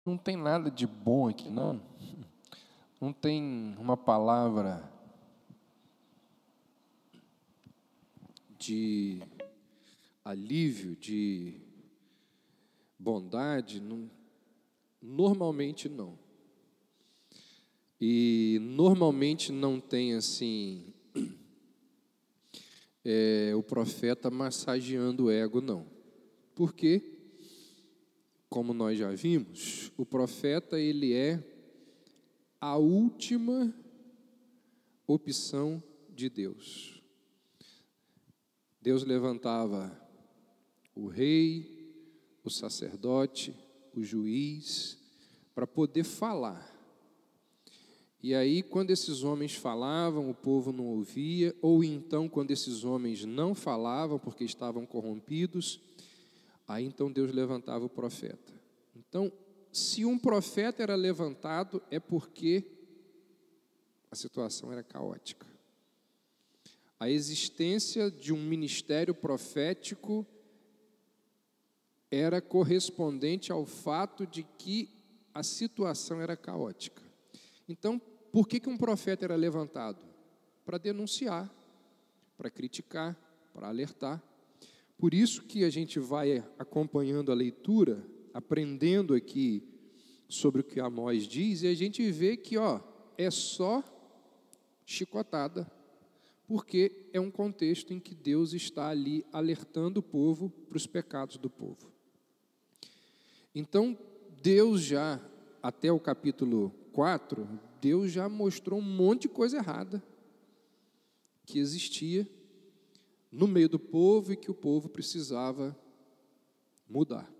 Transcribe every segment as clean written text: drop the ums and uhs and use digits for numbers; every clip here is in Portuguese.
Não tem nada de bom aqui, não. Não tem uma palavra de alívio, de bondade. Normalmente não. E normalmente não tem assim o profeta massageando o ego, não. Por quê? Como nós já vimos, o profeta ele é a última opção de Deus. Deus levantava o rei, o sacerdote, o juiz, para poder falar. E aí, quando esses homens falavam, o povo não ouvia, ou então, quando esses homens não falavam, porque estavam corrompidos, aí então Deus levantava o profeta. Então, se um profeta era levantado, é porque a situação era caótica. A existência de um ministério profético era correspondente ao fato de que a situação era caótica. Então, por que um profeta era levantado? Para denunciar, para criticar, para alertar. Por isso que a gente vai acompanhando a leitura, aprendendo aqui sobre o que Amós diz, e a gente vê que é só chicotada, porque é um contexto em que Deus está ali alertando o povo para os pecados do povo. Então, Deus já, até o capítulo 4, Deus já mostrou um monte de coisa errada que existia no meio do povo e que o povo precisava mudar.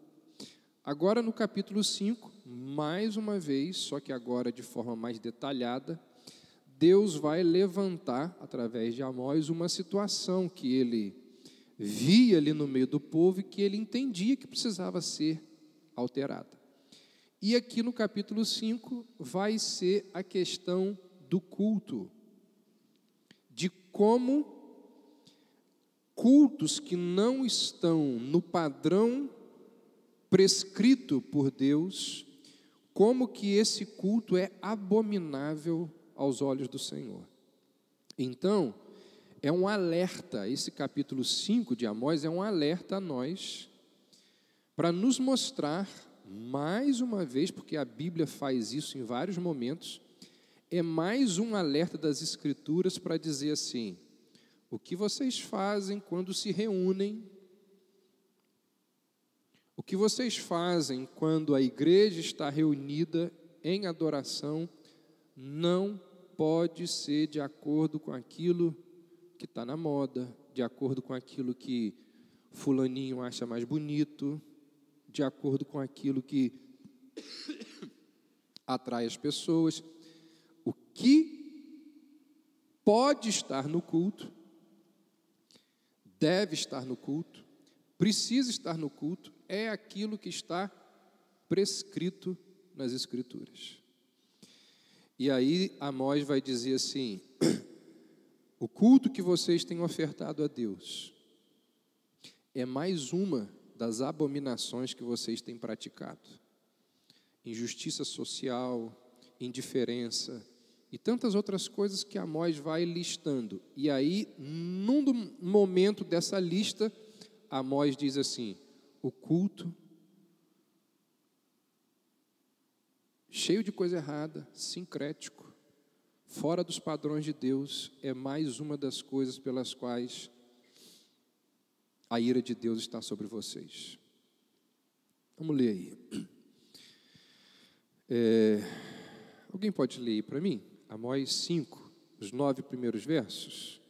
Agora, no capítulo 5, mais uma vez, só que agora de forma mais detalhada, Deus vai levantar, através de Amós, uma situação que ele via ali no meio do povo e que ele entendia que precisava ser alterada. E aqui no capítulo 5 vai ser a questão do culto, de como cultos que não estão no padrão prescrito por Deus, como que esse culto é abominável aos olhos do Senhor. Então, é um alerta, esse capítulo 5 de Amós é um alerta a nós, para nos mostrar, mais uma vez, porque a Bíblia faz isso em vários momentos, é mais um alerta das Escrituras para dizer assim: o que vocês fazem quando se reúnem, o que vocês fazem quando a igreja está reunida em adoração, não pode ser de acordo com aquilo que está na moda, de acordo com aquilo que fulaninho acha mais bonito, de acordo com aquilo que atrai as pessoas. O que pode estar no culto, deve estar no culto, precisa estar no culto, é aquilo que está prescrito nas Escrituras. E aí Amós vai dizer assim: o culto que vocês têm ofertado a Deus é mais uma das abominações que vocês têm praticado. Injustiça social, indiferença e tantas outras coisas que Amós vai listando. E aí, num momento dessa lista, Amós diz assim: o culto cheio de coisa errada, sincrético, fora dos padrões de Deus, é mais uma das coisas pelas quais a ira de Deus está sobre vocês. Vamos ler aí. Alguém pode ler aí para mim? Amós 5, os 9 primeiros versos.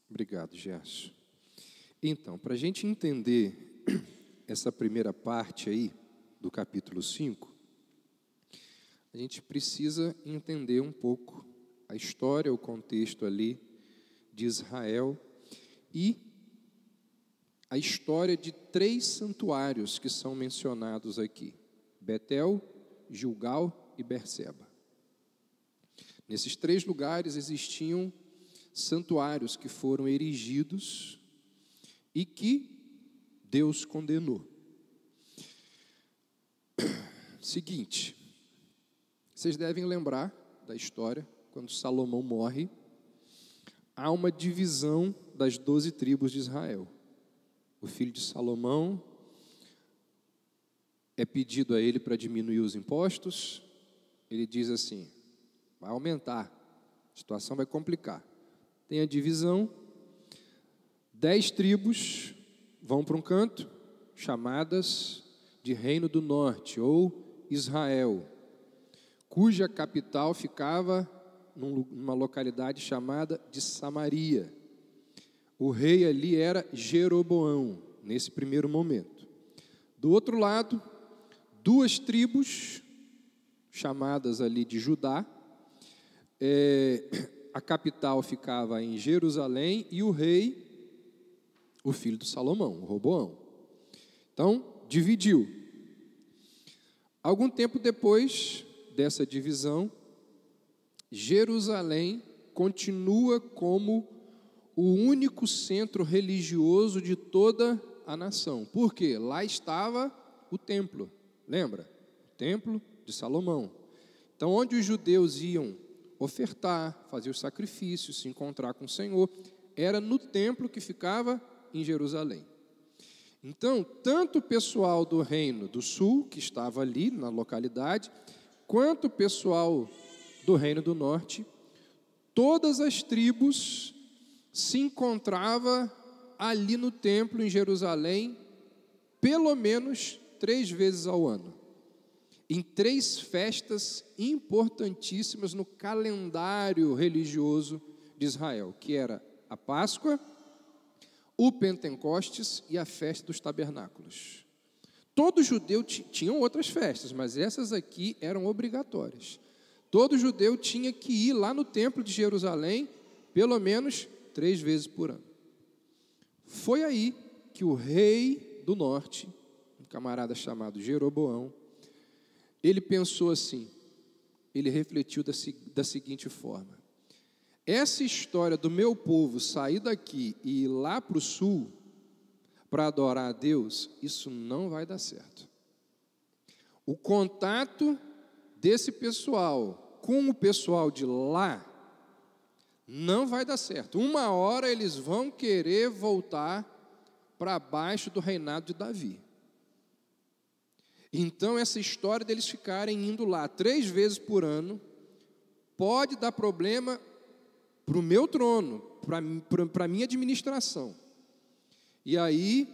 Obrigado, Gerson. Então, para a gente entender essa primeira parte aí do capítulo 5, a gente precisa entender um pouco a história, o contexto ali de Israel e a história de 3 santuários que são mencionados aqui: Betel, Gilgal e Berseba. Nesses 3 lugares existiam santuários que foram erigidos e que Deus condenou. Seguinte, vocês devem lembrar da história, quando Salomão morre, há uma divisão das 12 tribos de Israel. O filho de Salomão é pedido a ele para diminuir os impostos, ele diz assim: vai aumentar, a situação vai complicar. Tem a divisão, 10 tribos vão para um canto, chamadas de Reino do Norte, ou Israel, cuja capital ficava numa localidade chamada de Samaria. O rei ali era Jeroboão, nesse primeiro momento. Do outro lado, 2 tribos, chamadas ali de Judá, a capital ficava em Jerusalém, e o rei, o filho de Salomão, o Roboão. Então, dividiu. Algum tempo depois dessa divisão, Jerusalém continua como o único centro religioso de toda a nação. Por quê? Lá estava o templo, lembra? O templo de Salomão. Então, onde os judeus iam ofertar, fazer os sacrifícios, se encontrar com o Senhor, era no templo que ficava em Jerusalém. Então, tanto o pessoal do Reino do Sul, que estava ali na localidade, quanto o pessoal do Reino do Norte, todas as tribos se encontravam ali no templo em Jerusalém, pelo menos 3 vezes ao ano, em 3 festas importantíssimas no calendário religioso de Israel, que era a Páscoa, o Pentecostes e a festa dos tabernáculos. Todo judeu tinham outras festas, mas essas aqui eram obrigatórias. Todo judeu tinha que ir lá no templo de Jerusalém, pelo menos 3 vezes por ano. Foi aí que o rei do norte, um camarada chamado Jeroboão, ele pensou assim, ele refletiu da seguinte forma: essa história do meu povo sair daqui e ir lá para o sul para adorar a Deus, isso não vai dar certo. O contato desse pessoal com o pessoal de lá não vai dar certo. Uma hora eles vão querer voltar para baixo do reinado de Davi. Então, essa história deles ficarem indo lá 3 vezes por ano pode dar problema para o meu trono, para a minha administração. E aí,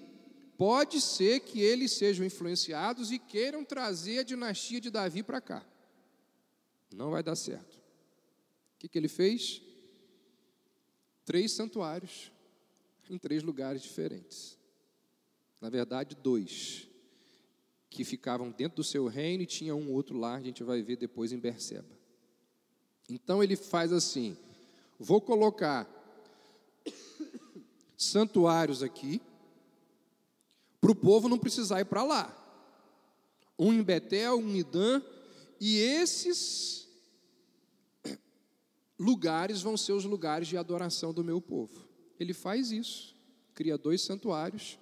pode ser que eles sejam influenciados e queiram trazer a dinastia de Davi para cá. Não vai dar certo. O que ele fez? 3 santuários em 3 lugares diferentes. Na verdade, 2. Que ficavam dentro do seu reino e tinha um outro lá, a gente vai ver depois em Berseba. Então ele faz assim: vou colocar santuários aqui, para o povo não precisar ir para lá. Um em Betel, um em Dan, e esses lugares vão ser os lugares de adoração do meu povo. Ele faz isso, cria 2 santuários,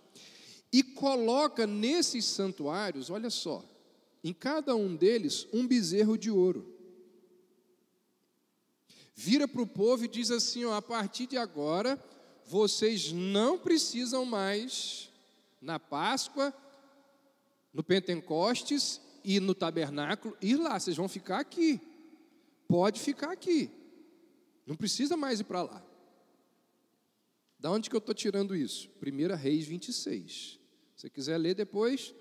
e coloca nesses santuários, olha só, em cada um deles, um bezerro de ouro. Vira para o povo e diz assim, ó, a partir de agora, vocês não precisam mais, na Páscoa, no Pentecostes e no tabernáculo, ir lá, vocês vão ficar aqui. Pode ficar aqui. Não precisa mais ir para lá. Da onde que eu estou tirando isso? 1 Reis 26. Se você quiser ler depois,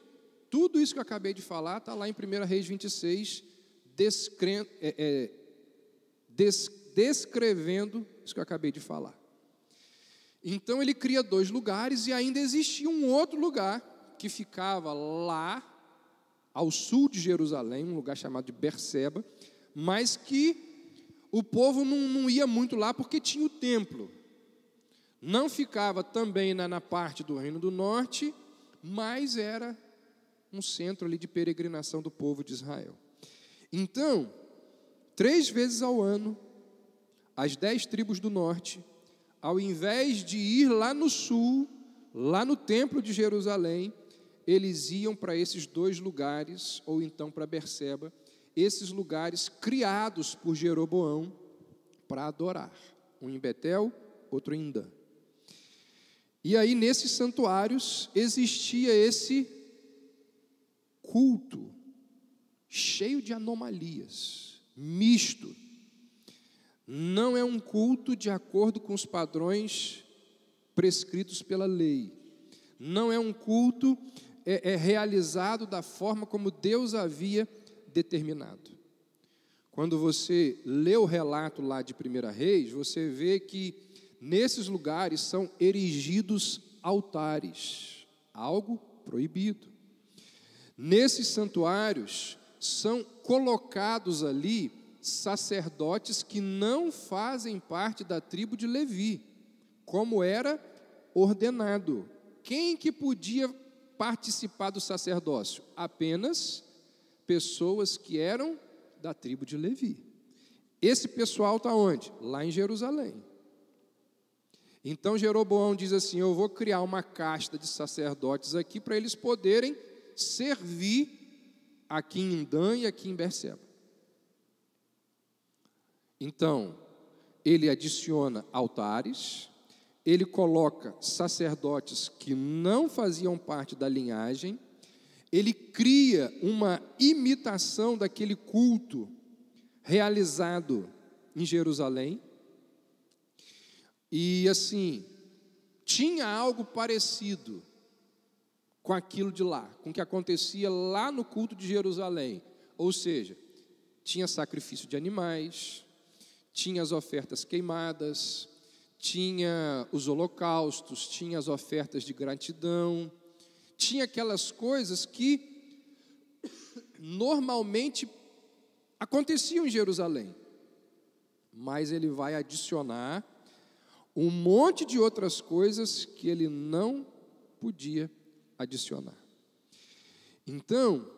tudo isso que eu acabei de falar está lá em 1 Reis 26, descrevendo isso que eu acabei de falar. Então ele cria 2 lugares e ainda existia um outro lugar que ficava lá ao sul de Jerusalém, um lugar chamado de Berseba, mas que o povo não ia muito lá porque tinha o templo. Não ficava também na parte do Reino do Norte, mas era um centro ali de peregrinação do povo de Israel. Então, 3 vezes ao ano, as 10 tribos do norte, ao invés de ir lá no sul, lá no templo de Jerusalém, eles iam para esses 2 lugares, ou então para Berseba, esses lugares criados por Jeroboão para adorar. Um em Betel, outro em Dan. E aí, nesses santuários, existia esse culto cheio de anomalias, misto. Não é um culto de acordo com os padrões prescritos pela lei. Não é um culto realizado da forma como Deus havia determinado. Quando você lê o relato lá de 1 Reis, você vê que nesses lugares são erigidos altares, algo proibido. Nesses santuários são colocados ali sacerdotes que não fazem parte da tribo de Levi, como era ordenado. Quem que podia participar do sacerdócio? Apenas pessoas que eram da tribo de Levi. Esse pessoal está onde? Lá em Jerusalém. Então Jeroboão diz assim: eu vou criar uma casta de sacerdotes aqui para eles poderem servir aqui em Dan e aqui em Berseba. Então, ele adiciona altares, ele coloca sacerdotes que não faziam parte da linhagem, ele cria uma imitação daquele culto realizado em Jerusalém, e assim, tinha algo parecido com aquilo de lá, com o que acontecia lá no culto de Jerusalém, ou seja, tinha sacrifício de animais, tinha as ofertas queimadas, tinha os holocaustos, tinha as ofertas de gratidão, tinha aquelas coisas que normalmente aconteciam em Jerusalém, mas ele vai adicionar um monte de outras coisas que ele não podia adicionar. Então,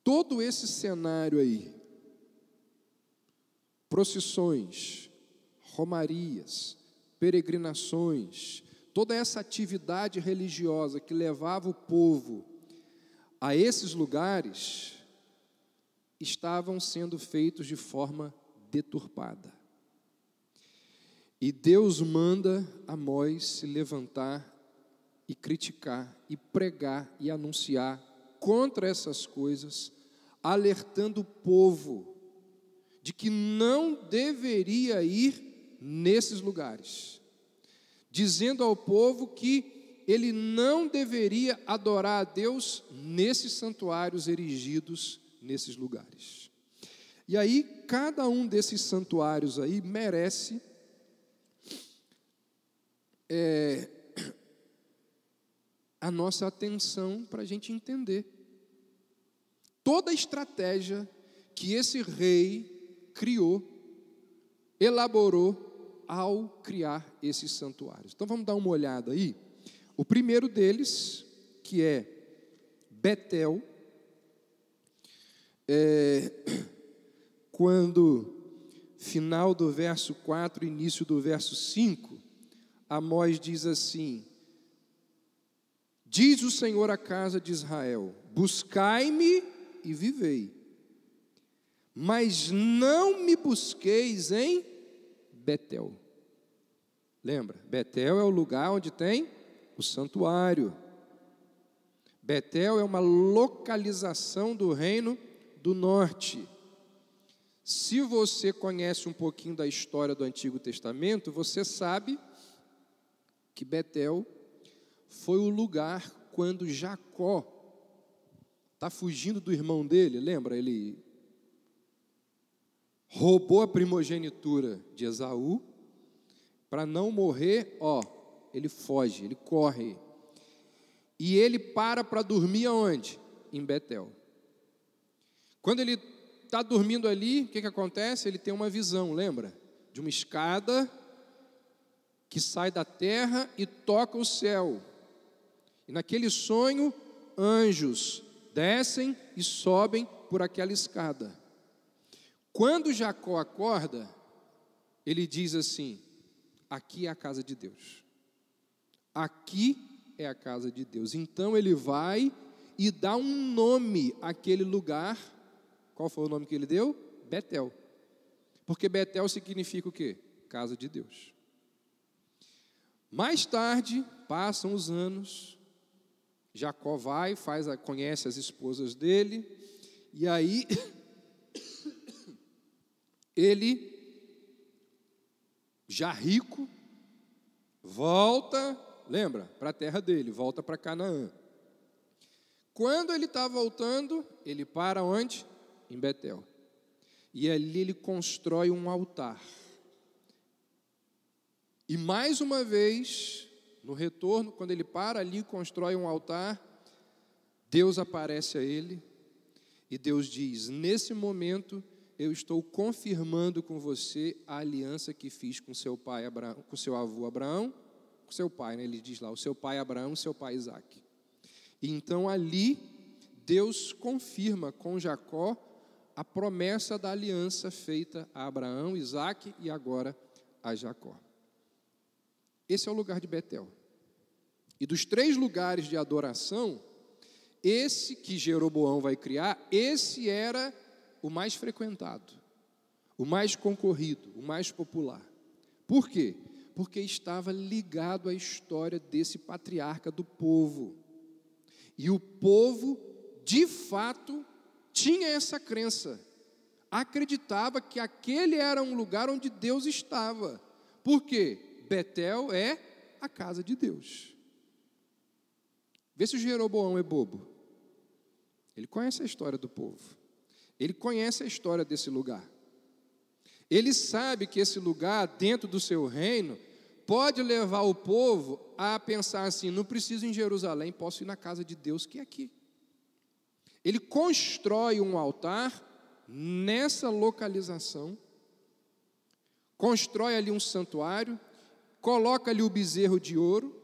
todo esse cenário aí, procissões, romarias, peregrinações, toda essa atividade religiosa que levava o povo a esses lugares, estavam sendo feitos de forma deturpada. E Deus manda Amós se levantar e criticar, e pregar, e anunciar contra essas coisas, alertando o povo de que não deveria ir nesses lugares, dizendo ao povo que ele não deveria adorar a Deus nesses santuários erigidos nesses lugares. E aí, cada um desses santuários aí merece a nossa atenção para a gente entender toda a estratégia que esse rei criou, elaborou ao criar esses santuários. Então vamos dar uma olhada aí. O primeiro deles, que é Betel, quando final do verso 4, início do verso 5, Amós diz assim: diz o Senhor à casa de Israel, buscai-me e vivei, mas não me busqueis em Betel. Lembra? Betel é o lugar onde tem o santuário. Betel é uma localização do reino do norte. Se você conhece um pouquinho da história do Antigo Testamento, você sabe que Betel foi o lugar quando Jacó está fugindo do irmão dele, lembra? Ele roubou a primogenitura de Esaú, para não morrer, ele foge, ele corre. E ele para dormir aonde? Em Betel. Quando ele está dormindo ali, o que acontece? Ele tem uma visão, lembra? De uma escada que sai da terra e toca o céu. E naquele sonho, anjos descem e sobem por aquela escada. Quando Jacó acorda, ele diz assim: aqui é a casa de Deus. Aqui é a casa de Deus. Então ele vai e dá um nome àquele lugar. Qual foi o nome que ele deu? Betel. Porque Betel significa o quê? Casa de Deus. Mais tarde, passam os anos, Jacó vai, conhece as esposas dele, e aí ele, já rico, volta, lembra, para a terra dele, volta para Canaã. Quando ele está voltando, ele para onde? Em Betel. E ali ele constrói um altar. E mais uma vez, no retorno, quando ele para ali e constrói um altar, Deus aparece a ele e Deus diz: nesse momento eu estou confirmando com você a aliança que fiz com seu pai Abraão, com seu avô Abraão, com seu pai, né? Ele diz lá, o seu pai Abraão, seu pai Isaque. E então ali Deus confirma com Jacó a promessa da aliança feita a Abraão, Isaque e agora a Jacó. Esse é o lugar de Betel. E dos 3 lugares de adoração, esse que Jeroboão vai criar, esse era o mais frequentado, o mais concorrido, o mais popular. Por quê? Porque estava ligado à história desse patriarca do povo. E o povo, de fato, tinha essa crença. Acreditava que aquele era um lugar onde Deus estava. Por quê? Betel é a casa de Deus. Vê se o Jeroboão é bobo. Ele conhece a história do povo. Ele conhece a história desse lugar. Ele sabe que esse lugar, dentro do seu reino, pode levar o povo a pensar assim: não preciso ir em Jerusalém, posso ir na casa de Deus que é aqui. Ele constrói um altar nessa localização, constrói ali um santuário, coloca ali o bezerro de ouro.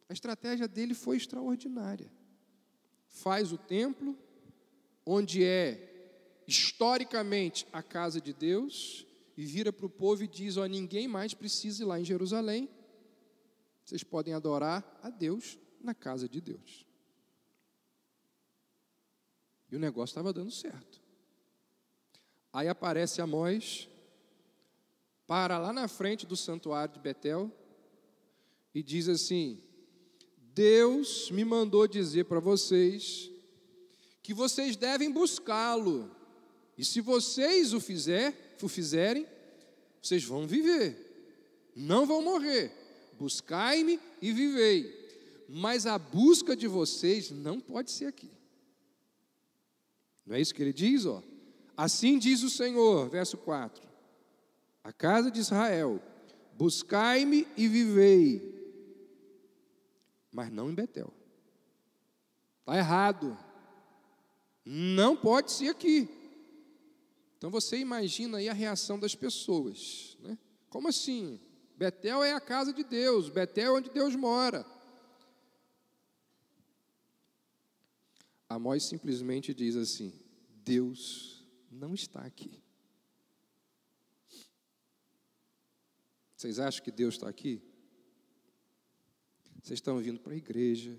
A estratégia dele foi extraordinária. Faz o templo, onde é historicamente a casa de Deus, e vira para o povo e diz: ninguém mais precisa ir lá em Jerusalém, vocês podem adorar a Deus na casa de Deus. E o negócio estava dando certo. Aí aparece Amós, para lá na frente do santuário de Betel e diz assim: Deus me mandou dizer para vocês que vocês devem buscá-lo, e se vocês o fizerem, vocês vão viver, não vão morrer. Buscai-me e vivei, mas a busca de vocês não pode ser aqui. Não é isso que ele diz? Assim diz o Senhor, verso 4, a casa de Israel: buscai-me e vivei, mas não em Betel. Está errado, não pode ser aqui. Então você imagina aí a reação das pessoas, né? Como assim? Betel é a casa de Deus, Betel é onde Deus mora. Amós simplesmente diz assim: Deus não está aqui. Vocês acham que Deus está aqui? Vocês estão vindo para a igreja,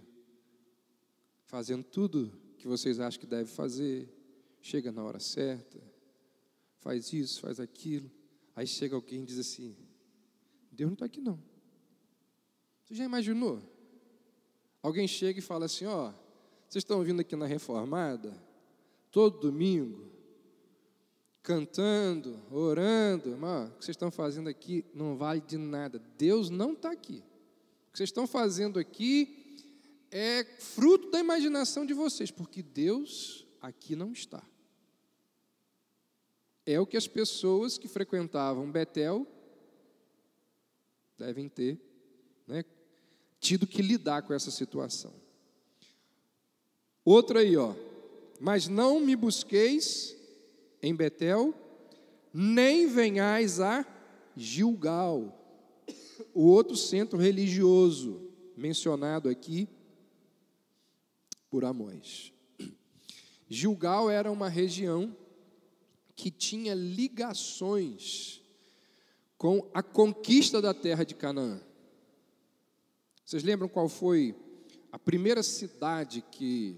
fazendo tudo que vocês acham que deve fazer, chega na hora certa, faz isso, faz aquilo, aí chega alguém e diz assim: Deus não está aqui não. Você já imaginou? Alguém chega e fala assim: vocês estão vindo aqui na Reformada, todo domingo, cantando, orando, mas o que vocês estão fazendo aqui não vale de nada. Deus não está aqui. O que vocês estão fazendo aqui é fruto da imaginação de vocês, porque Deus aqui não está. É o que as pessoas que frequentavam Betel devem ter, né, tido que lidar com essa situação. Outra aí, ó. Mas não me busqueis em Betel, nem venhais a Gilgal, o outro centro religioso mencionado aqui por Amós. Gilgal era uma região que tinha ligações com a conquista da terra de Canaã. Vocês lembram qual foi a primeira cidade que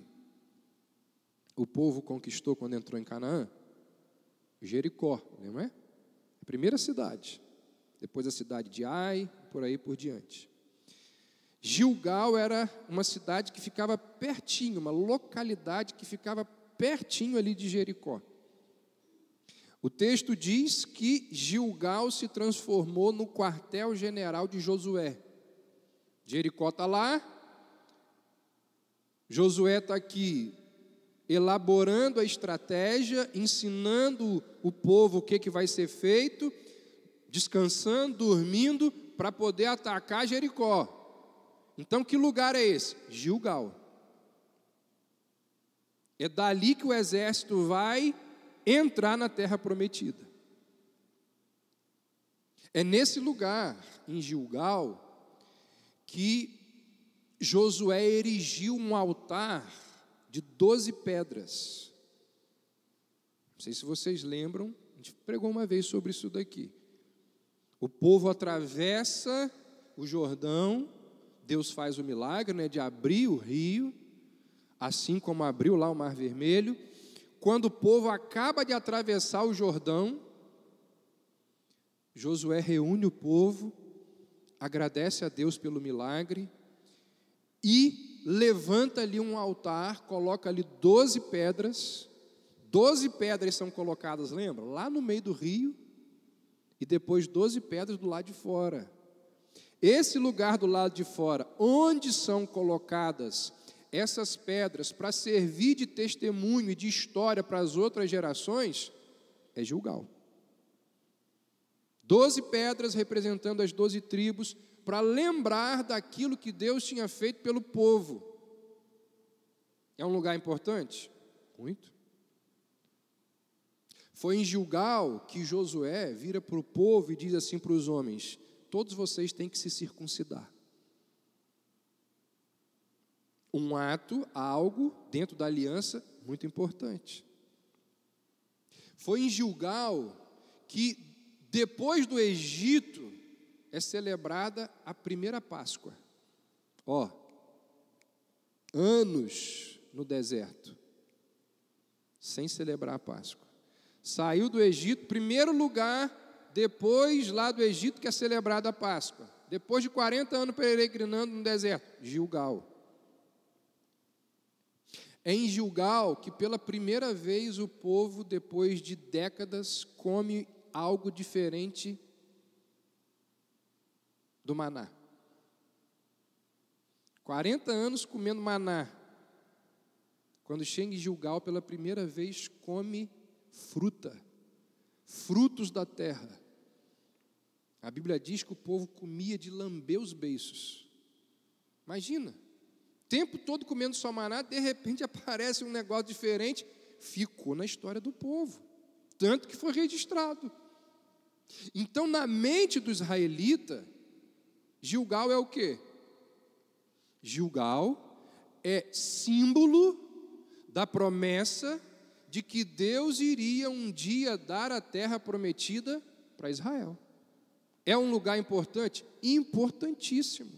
o povo conquistou quando entrou em Canaã? Jericó, não é? A primeira cidade. Depois a cidade de Ai, por aí por diante. Gilgal era uma cidade que ficava pertinho, uma localidade que ficava pertinho ali de Jericó. O texto diz que Gilgal se transformou no quartel-general de Josué. Jericó está lá, Josué está aqui elaborando a estratégia, ensinando o povo o que vai ser feito, descansando, dormindo, para poder atacar Jericó. Então, que lugar é esse? Gilgal. É dali que o exército vai entrar na terra prometida. É nesse lugar, em Gilgal, que Josué erigiu um altar de 12 pedras. Não sei se vocês lembram, a gente pregou uma vez sobre isso daqui. O povo atravessa o Jordão, Deus faz o milagre, né, de abrir o rio, assim como abriu lá o Mar Vermelho. Quando o povo acaba de atravessar o Jordão, Josué reúne o povo, agradece a Deus pelo milagre e levanta ali um altar, coloca ali 12 pedras. 12 pedras são colocadas, lembra? Lá no meio do rio, e depois 12 pedras do lado de fora. Esse lugar do lado de fora, onde são colocadas essas pedras para servir de testemunho e de história para as outras gerações, é Gilgal. 12 pedras representando as 12 tribos, para lembrar daquilo que Deus tinha feito pelo povo. É um lugar importante? Muito. Foi em Gilgal que Josué vira para o povo e diz assim para os homens: todos vocês têm que se circuncidar. Um ato, algo dentro da aliança muito importante. Foi em Gilgal que, depois do Egito, é celebrada a primeira Páscoa. Anos no deserto, sem celebrar a Páscoa. Saiu do Egito, primeiro lugar, depois lá do Egito, que é celebrada a Páscoa. Depois de 40 anos peregrinando no deserto, Gilgal. É em Gilgal que pela primeira vez o povo, depois de décadas, come algo diferente do maná. 40 anos comendo maná. Quando chega em Gilgal, pela primeira vez, come fruta, frutos da terra. A Bíblia diz que o povo comia de lamber os beiços. Imagina, o tempo todo comendo só maná, de repente aparece um negócio diferente, ficou na história do povo, tanto que foi registrado. Então, na mente do israelita, Gilgal é o quê? Gilgal é símbolo da promessa de que Deus iria um dia dar a terra prometida para Israel. É um lugar importante? Importantíssimo.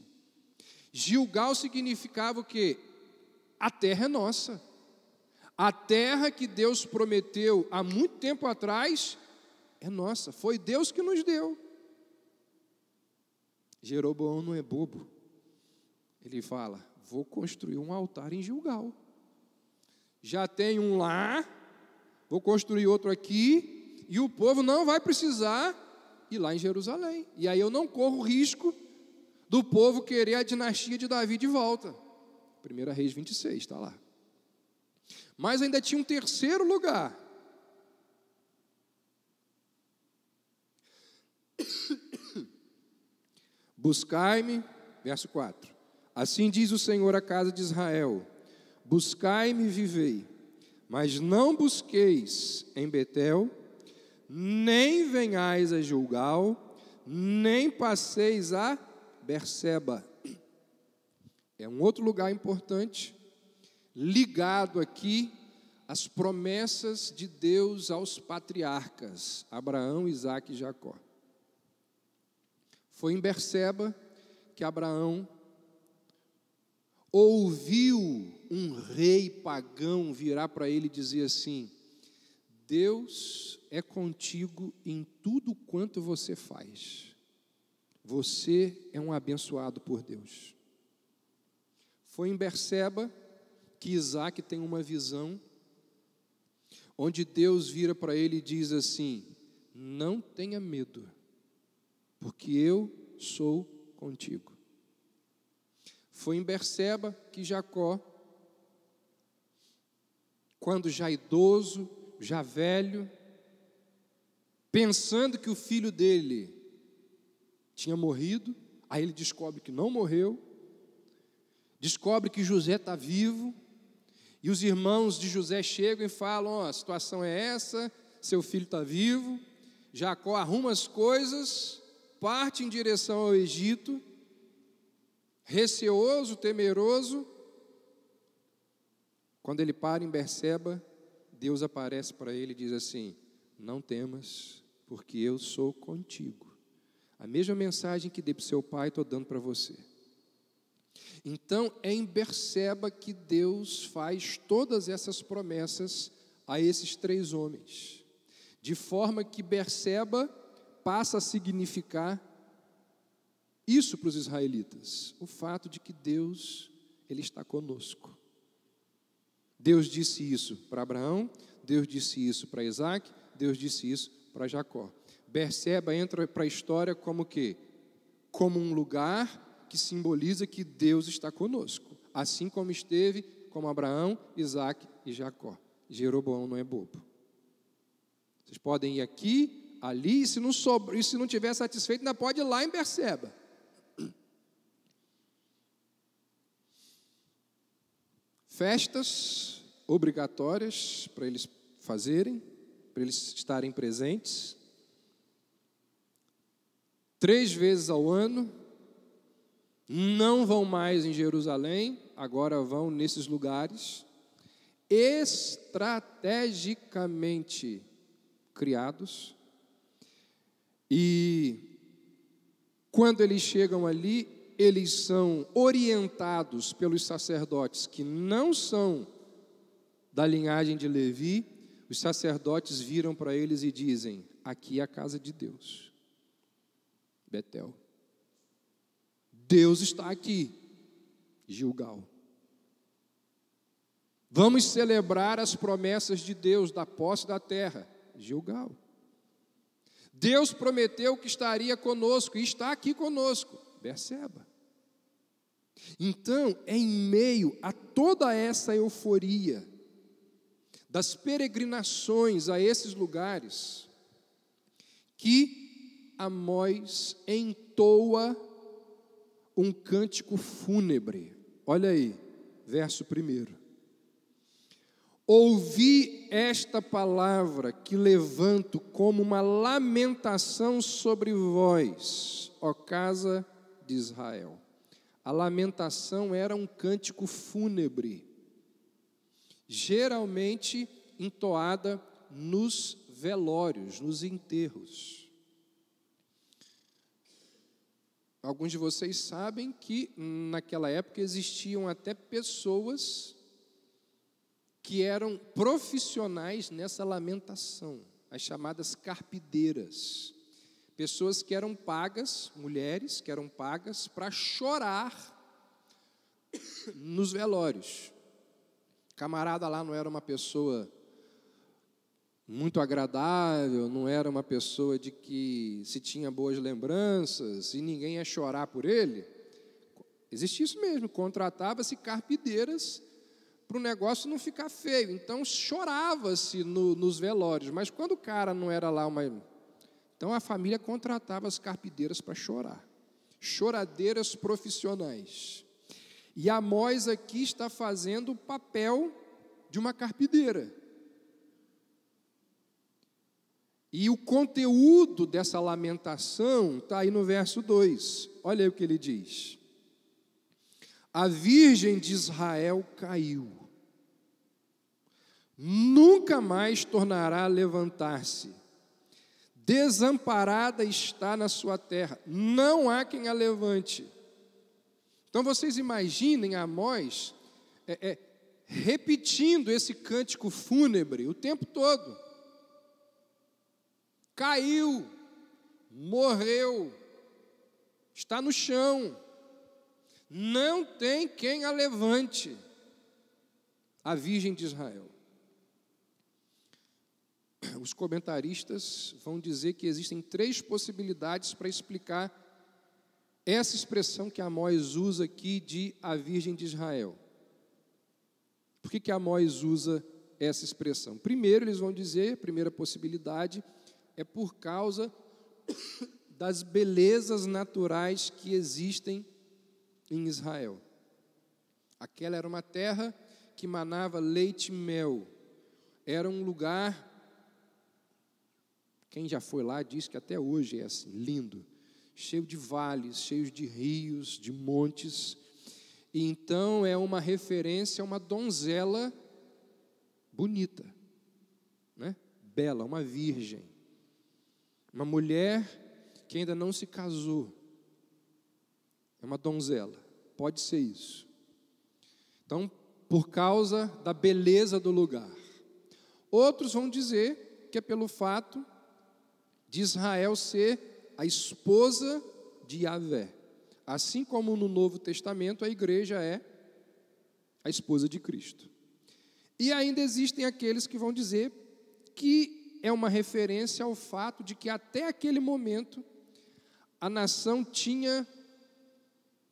Gilgal significava o quê? A terra é nossa. A terra que Deus prometeu há muito tempo atrás é nossa. Foi Deus que nos deu. Jeroboão não é bobo. Ele fala: vou construir um altar em Gilgal. Já tem um lá, vou construir outro aqui, e o povo não vai precisar ir lá em Jerusalém. E aí eu não corro o risco do povo querer a dinastia de Davi de volta. 1 Reis 26, está lá. Mas ainda tinha um terceiro lugar. Buscai-me, verso 4. Assim diz o Senhor à casa de Israel: buscai-me e vivei, mas não busqueis em Betel, nem venhais a Gilgal, nem passeis a Berseba. É um outro lugar importante, ligado aqui às promessas de Deus aos patriarcas, Abraão, Isaque e Jacó. Foi em Berseba que Abraão ouviu um rei pagão virar para ele e dizer assim: Deus é contigo em tudo quanto você faz. Você é um abençoado por Deus. Foi em Berseba que Isaque tem uma visão, onde Deus vira para ele e diz assim: não tenha medo, porque eu sou contigo. Foi em Berseba que Jacó, quando já idoso, já velho, pensando que o filho dele tinha morrido, aí ele descobre que não morreu, descobre que José está vivo, e os irmãos de José chegam e falam: a situação é essa, seu filho está vivo. Jacó arruma as coisas, parte em direção ao Egito, receoso, temeroso. Quando ele para em Berseba, Deus aparece para ele e diz assim: não temas, porque eu sou contigo. A mesma mensagem que dei para o seu pai, estou dando para você. Então, é em Berseba que Deus faz todas essas promessas a esses 3 homens, de forma que Berseba passa a significar isso para os israelitas, o fato de que Deus, Ele está conosco. Deus disse isso para Abraão, Deus disse isso para Isaque, Deus disse isso para Jacó. Berseba entra para a história como o quê? Como um lugar que simboliza que Deus está conosco, assim como esteve com Abraão, Isaque e Jacó. Jeroboão não é bobo. Vocês podem ir aqui, ali, e se não tiver satisfeito, ainda pode ir lá em Berseba. Festas obrigatórias para eles fazerem, para eles estarem presentes. 3 vezes ao ano. Não vão mais em Jerusalém, agora vão nesses lugares estrategicamente criados. E quando eles chegam ali, eles são orientados pelos sacerdotes que não são da linhagem de Levi. Os sacerdotes viram para eles e dizem: aqui é a casa de Deus, Betel. Deus está aqui, Gilgal. Vamos celebrar as promessas de Deus da posse da terra, Gilgal. Deus prometeu que estaria conosco e está aqui conosco, Berseba. Então, é em meio a toda essa euforia das peregrinações a esses lugares que Amós entoa um cântico fúnebre. Olha aí, verso 1. Ouvi esta palavra que levanto como uma lamentação sobre vós, ó casa de Israel. A lamentação era um cântico fúnebre, geralmente entoada nos velórios, nos enterros. Alguns de vocês sabem que naquela época existiam até pessoas que eram profissionais nessa lamentação, as chamadas carpideiras. Pessoas que eram pagas, mulheres que eram pagas para chorar nos velórios. O camarada lá não era uma pessoa muito agradável, não era uma pessoa de que se tinha boas lembranças e ninguém ia chorar por ele. Existia isso mesmo, contratava-se carpideiras para o negócio não ficar feio. Então chorava-se nos velórios, mas quando o cara não era lá então a família contratava as carpideiras para chorar. choradeiras profissionais. E Amós aqui está fazendo o papel de uma carpideira. E o conteúdo dessa lamentação está aí no verso 2. Olha aí o que ele diz. A virgem de Israel caiu. Nunca mais tornará a levantar-se. Desamparada está na sua terra. Não há quem a levante. Então vocês imaginem Amós repetindo esse cântico fúnebre o tempo todo. Caiu, morreu, está no chão, não tem quem a levante. A virgem de Israel. Os comentaristas vão dizer que existem 3 possibilidades para explicar essa expressão que Amós usa aqui de a virgem de Israel. Por que Amós usa essa expressão? Primeiro, eles vão dizer, a primeira possibilidade é por causa das belezas naturais que existem em Israel. Aquela era uma terra que manava leite e mel. Era um lugar, quem já foi lá diz que até hoje é assim, lindo, cheio de vales, cheio de rios, de montes. E então é uma referência a uma donzela bonita, né? Bela, uma virgem. Uma mulher que ainda não se casou. É uma donzela. Pode ser isso. Então, por causa da beleza do lugar. Outros vão dizer que é pelo fato de Israel ser a esposa de Yahvé. Assim como no Novo Testamento a igreja é a esposa de Cristo. E ainda existem aqueles que vão dizer que é uma referência ao fato de que até aquele momento a nação tinha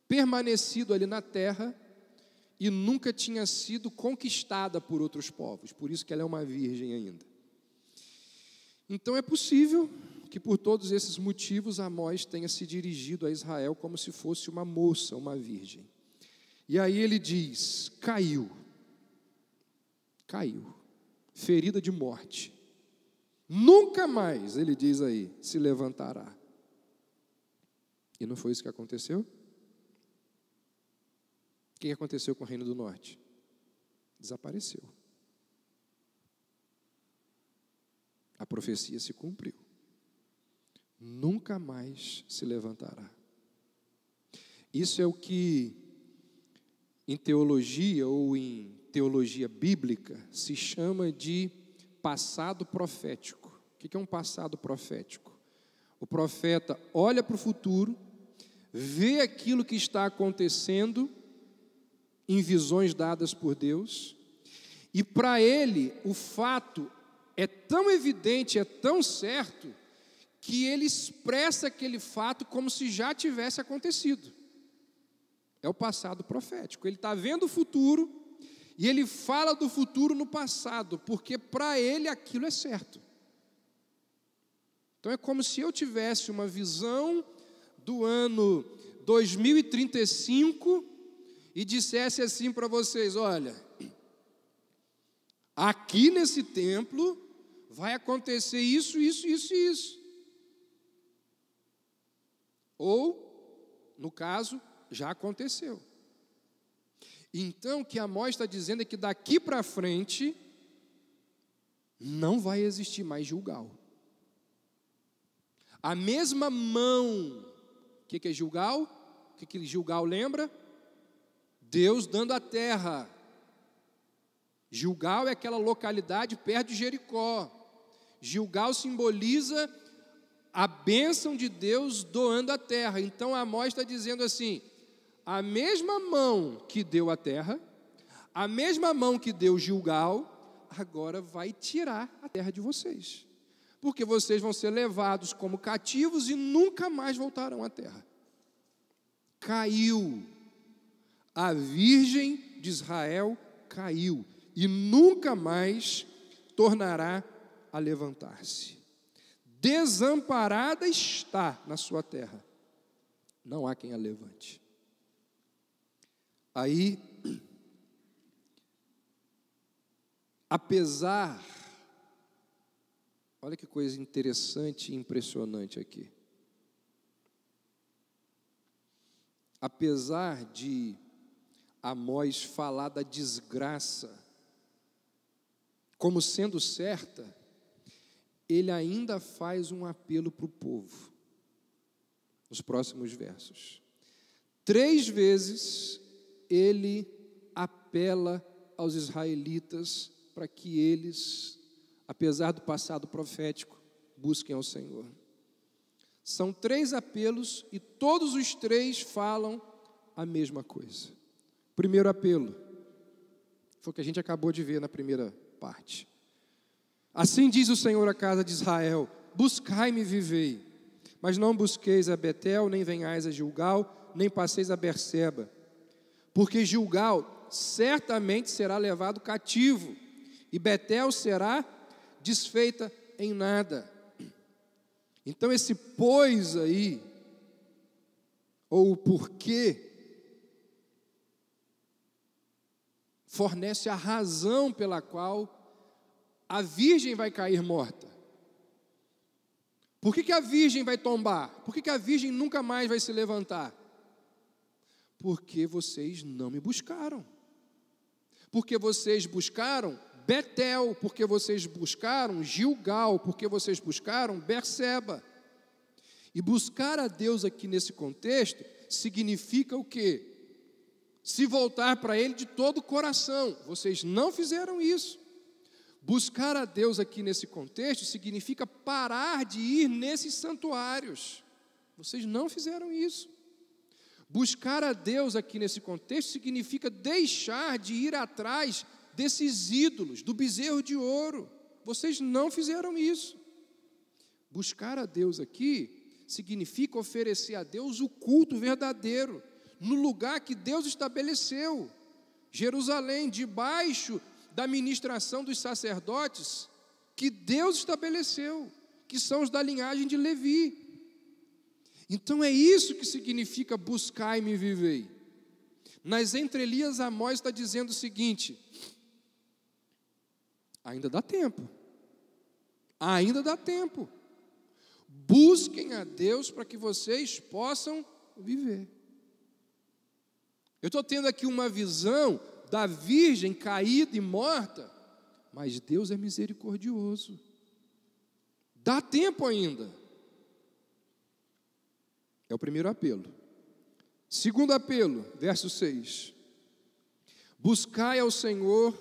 permanecido ali na terra e nunca tinha sido conquistada por outros povos, por isso que ela é uma virgem ainda. Então é possível que por todos esses motivos Amós tenha se dirigido a Israel como se fosse uma moça, uma virgem. E aí ele diz, caiu, ferida de morte. Nunca mais, ele diz aí, se levantará. E não foi isso que aconteceu? O que aconteceu com o Reino do Norte? Desapareceu. A profecia se cumpriu. Nunca mais se levantará. Isso é o que, em teologia ou em teologia bíblica, se chama de passado profético. O que é um passado profético? O profeta olha para o futuro, vê aquilo que está acontecendo em visões dadas por Deus, e para ele o fato é tão evidente, é tão certo, que ele expressa aquele fato como se já tivesse acontecido. É o passado profético. Ele está vendo o futuro e ele fala do futuro no passado, porque para ele aquilo é certo. Então é como se eu tivesse uma visão do ano 2035 e dissesse assim para vocês, olha, aqui nesse templo vai acontecer isso, isso, isso e isso. Ou, no caso, já aconteceu. Então, o que Amós está dizendo é que daqui para frente não vai existir mais Gilgal. A mesma mão, o que é Gilgal? O que Gilgal lembra? Deus dando a terra. Gilgal é aquela localidade perto de Jericó. Gilgal simboliza a bênção de Deus doando a terra. Então Amós está dizendo assim, a mesma mão que deu a terra, a mesma mão que deu Gilgal, agora vai tirar a terra de vocês. Porque vocês vão ser levados como cativos e nunca mais voltarão à terra. Caiu. A virgem de Israel caiu e nunca mais tornará a levantar-se. Desamparada está na sua terra. não há quem a levante. Aí, apesar, olha que coisa interessante e impressionante aqui. Apesar de Amós falar da desgraça como sendo certa, ele ainda faz um apelo para o povo, nos próximos versos. 3 vezes ele apela aos israelitas para que eles, apesar do passado profético, busquem ao Senhor. São 3 apelos e todos os 3 falam a mesma coisa. Primeiro apelo, foi o que a gente acabou de ver na primeira parte. Assim diz o Senhor à casa de Israel: buscai-me e vivei, mas não busqueis a Betel, nem venhais a Gilgal, nem passeis a Berseba, porque Gilgal certamente será levado cativo, e Betel será desfeita em nada. Então esse pois aí, ou o porquê, fornece a razão pela qual a virgem vai cair morta. Por que a virgem vai tombar? Por que a virgem nunca mais vai se levantar? Porque vocês não me buscaram. Porque vocês buscaram Betel, porque vocês buscaram Gilgal, porque vocês buscaram Berseba. E buscar a Deus aqui nesse contexto significa o quê? Se voltar para Ele de todo o coração. Vocês não fizeram isso. Buscar a Deus aqui nesse contexto significa parar de ir nesses santuários. Vocês não fizeram isso. Buscar a Deus aqui nesse contexto significa deixar de ir atrás desses ídolos, do bezerro de ouro. Vocês não fizeram isso. Buscar a Deus aqui significa oferecer a Deus o culto verdadeiro, no lugar que Deus estabeleceu, Jerusalém, debaixo da ministração dos sacerdotes que Deus estabeleceu, que são os da linhagem de Levi. Então é isso que significa buscar e me vivei. Nas entrelinhas, Amós está dizendo o seguinte: ainda dá tempo, ainda dá tempo, busquem a Deus para que vocês possam viver. Eu estou tendo aqui uma visão da virgem caída e morta, mas Deus é misericordioso, dá tempo ainda. É o primeiro apelo. Segundo apelo, verso 6: buscai ao Senhor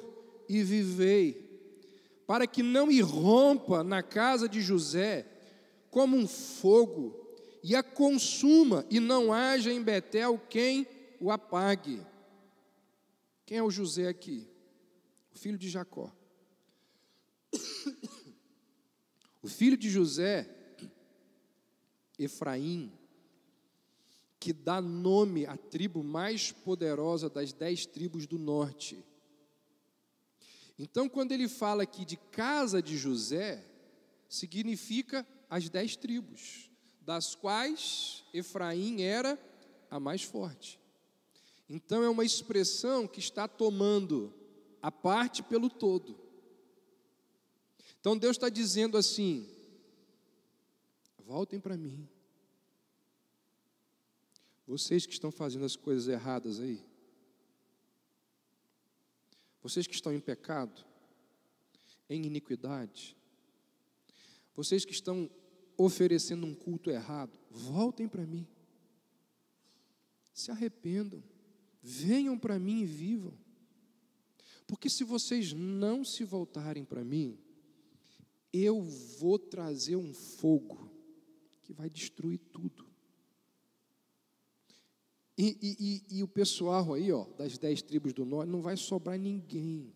e vivei, para que não irrompa na casa de José como um fogo, e a consuma, e não haja em Betel quem o apague. Quem é o José aqui? O filho de Jacó. O filho de José, Efraim, que dá nome à tribo mais poderosa das 10 tribos do norte. Então, quando ele fala aqui de casa de José, significa as 10 tribos, das quais Efraim era a mais forte. Então, é uma expressão que está tomando a parte pelo todo. Então, Deus está dizendo assim: voltem para mim. Vocês que estão fazendo as coisas erradas aí, vocês que estão em pecado, em iniquidade, vocês que estão oferecendo um culto errado, voltem para mim, se arrependam, venham para mim e vivam, porque se vocês não se voltarem para mim, eu vou trazer um fogo que vai destruir tudo. E o pessoal aí, das 10 tribos do norte, não vai sobrar ninguém.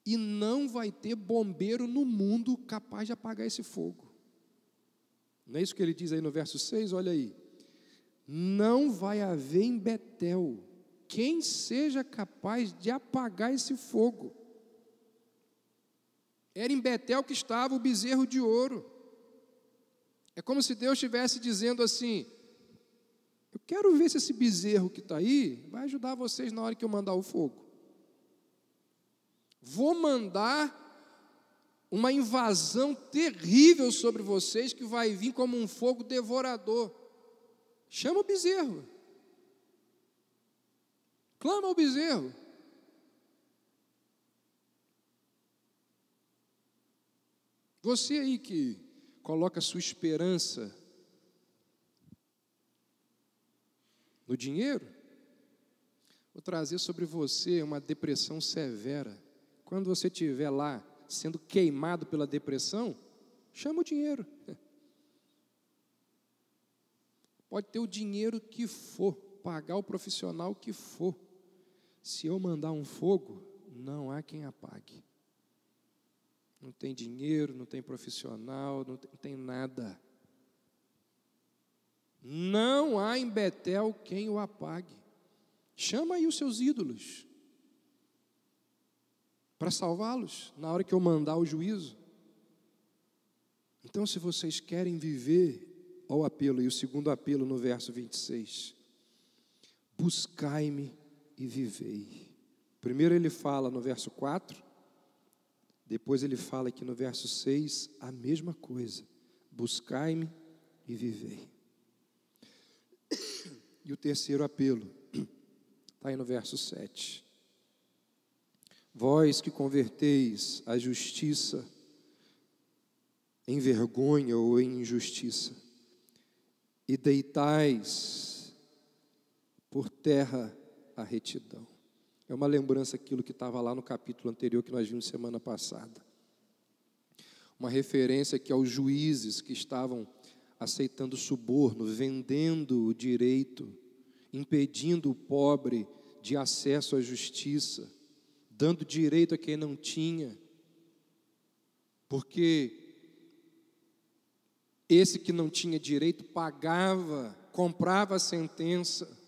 E não vai ter bombeiro no mundo capaz de apagar esse fogo. Não é isso que ele diz aí no verso 6? Olha aí. Não vai haver em Betel quem seja capaz de apagar esse fogo. Era em Betel que estava o bezerro de ouro. É como se Deus estivesse dizendo assim: eu quero ver se esse bezerro que está aí vai ajudar vocês na hora que eu mandar o fogo. Vou mandar uma invasão terrível sobre vocês que vai vir como um fogo devorador. Chama o bezerro. Clama ao bezerro. Você aí que coloca sua esperança no dinheiro, vou trazer sobre você uma depressão severa. Quando você estiver lá sendo queimado pela depressão, chama o dinheiro. Pode ter o dinheiro que for, pagar o profissional que for. Se eu mandar um fogo, não há quem apague. Não tem dinheiro, não tem profissional, não tem nada. Não há em Betel quem o apague. Chama aí os seus ídolos para salvá-los na hora que eu mandar o juízo. Então, se vocês querem viver, olha o apelo, e o segundo apelo no verso 26. Buscai-me e vivei. Primeiro ele fala no verso 4, depois ele fala aqui no verso 6, a mesma coisa. Buscai-me e vivei. E o terceiro apelo está aí no verso 7. Vós que converteis a justiça em vergonha ou em injustiça, e deitais por terra a retidão. É uma lembrança daquilo que estava lá no capítulo anterior que nós vimos semana passada. Uma referência aqui aos juízes que estavam aceitando suborno, vendendo o direito, impedindo o pobre de acesso à justiça, dando direito a quem não tinha, porque esse que não tinha direito pagava, comprava a sentença.